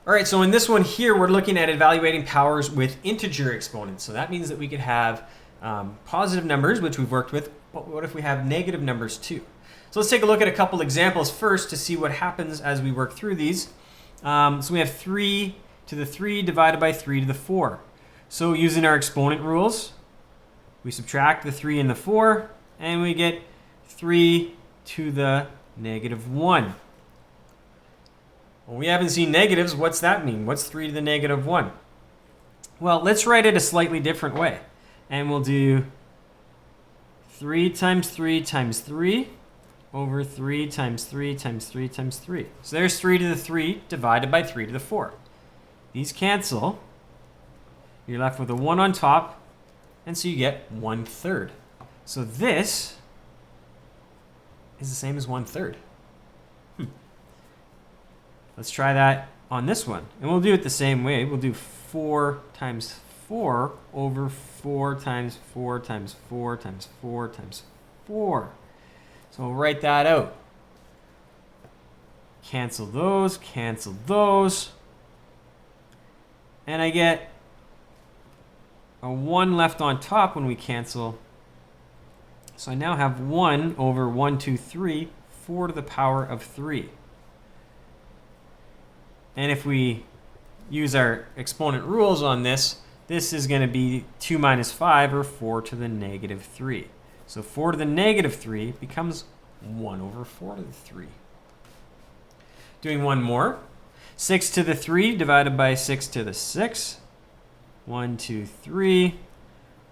All right, so in this one here, we're looking at evaluating powers with integer exponents. So that means that we could have positive numbers, which we've worked with, but what if we have negative numbers too? So let's take a look at a couple examples first to see what happens as we work through these. So we have 3 to the 3 divided by 3 to the 4. So using our exponent rules, we subtract the 3 and the 4, and we get 3 to the negative 1. Well, we haven't seen negatives. What's that mean? What's 3 to the negative 1? Well, let's write it a slightly different way. And we'll do 3 times 3 times 3 over 3 times 3 times 3 times 3. So there's 3 to the 3 divided by 3 to the 4. These cancel. You're left with a 1 on top, and so you get 1/3. So this is the same as 1/3. Let's try that on this one. And we'll do it the same way. We'll do 4 times 4 over 4 times 4 times 4 times 4 times 4. So we'll write that out. Cancel those, cancel those. And I get a 1 left on top when we cancel. So I now have 1 over 1, 2, 3, 4 to the power of 3. And if we use our exponent rules on this, this is going to be 2 minus 5, or 4 to the negative 3. So 4 to the negative 3 becomes 1 over 4 to the 3. Doing one more. 6 to the 3 divided by 6 to the 6. 1, 2, 3.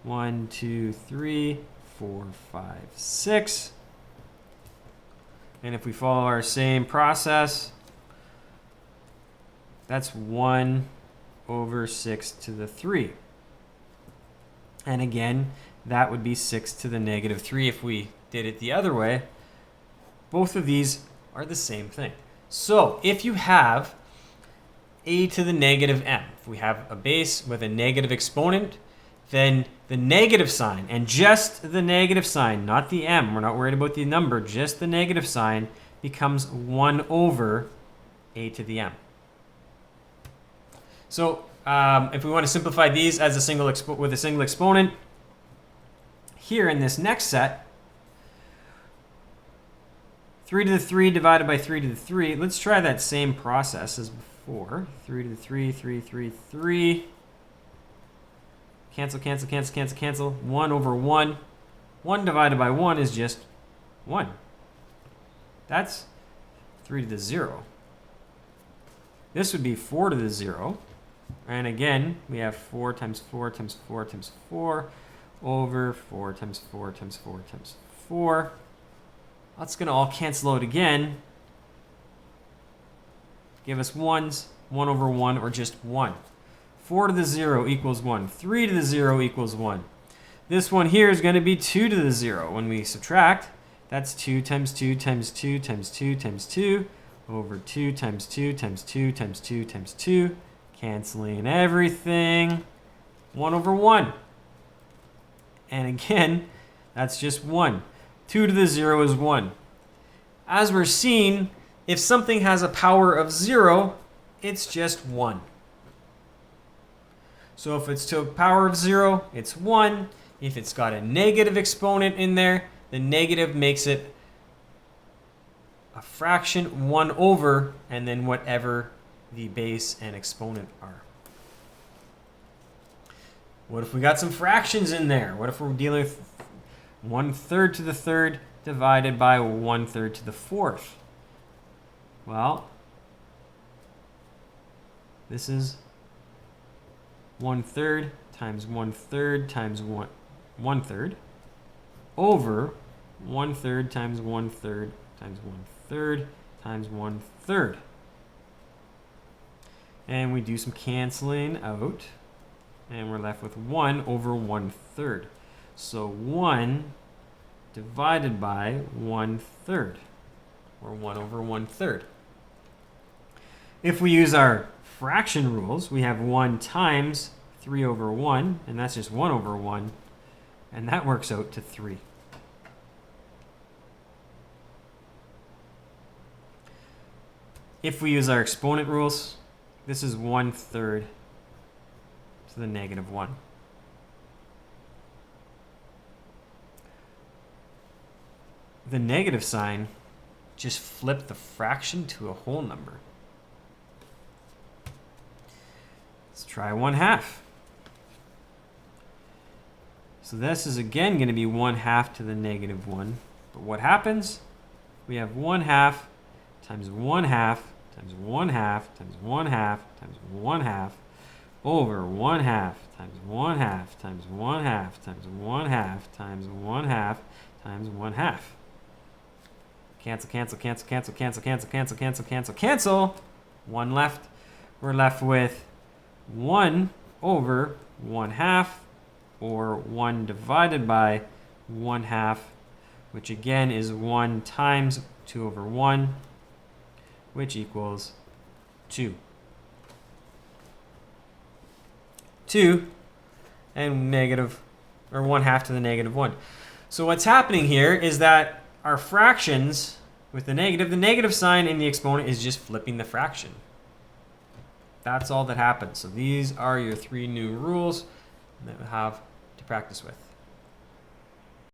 1, 2, 3, 4, 5, 6. And if we follow our same process, that's 1 over 6 to the 3. And again, that would be 6 to the negative 3 if we did it the other way. Both of these are the same thing. So if you have a to the negative m, if we have a base with a negative exponent, then the negative sign, and just the negative sign, not the m, we're not worried about the number, just the negative sign, becomes 1 over a to the m. So if we want to simplify these as a single with a single exponent, here in this next set, 3 to the 3 divided by 3 to the 3, let's try that same process as before. 3 to the 3, 3, 3, 3. Cancel, cancel, cancel, cancel, cancel. 1 over 1. 1 divided by 1 is just 1. That's 3 to the 0. This would be 4 to the 0. And again, we have 4 times 4 times 4 times 4 over 4 times 4 times 4 times 4. That's going to all cancel out again. Give us 1s, 1 over 1, or just 1. 4 to the 0 equals 1. 3 to the 0 equals 1. This one here is going to be 2 to the 0. When we subtract, that's 2 times 2 times 2 times 2 times 2 over 2 times 2 times 2 times 2 times 2. Canceling everything. 1 over 1. And again, that's just 1. 2 to the 0 is 1. As we're seeing, if something has a power of 0, it's just 1. So if it's to a power of 0, it's 1. If it's got a negative exponent in there, the negative makes it a fraction, 1 over, and then whatever the base and exponent are. What if we got some fractions in there? What if we're dealing with 1/3 to the 3rd divided by 1/3 to the 4th? Well, this is 1/3 times 1/3 times 1/3 over 1/3 times 1/3 times 1/3 times 1/3. And we do some canceling out, and we're left with 1 over 1/3. So 1 divided by 1/3, or 1 over 1/3. If we use our fraction rules, we have 1 times 3 over 1, and that's just 1 over 1, and that works out to 3. If we use our exponent rules, this is 1/3 to the negative 1. The negative sign just flipped the fraction to a whole number. Let's try 1/2. So this is again going to be 1/2 to the negative 1. But what happens? We have 1/2 times 1/2 times 1/2 times 1/2 times 1/2 over 1/2 times 1/2 times 1/2 times 1/2 times 1/2 times 1/2. Cancel, cancel, cancel, cancel, cancel, cancel, cancel, cancel, cancel, cancel. 1 left. We're left with 1 over 1/2, or 1 divided by 1/2, which again is 1 times 2 over 1, which equals 2. 2 and negative, or 1/2 to the negative 1. So what's happening here is that our fractions with the negative sign in the exponent is just flipping the fraction. That's all that happens. So these are your 3 new rules that we have to practice with.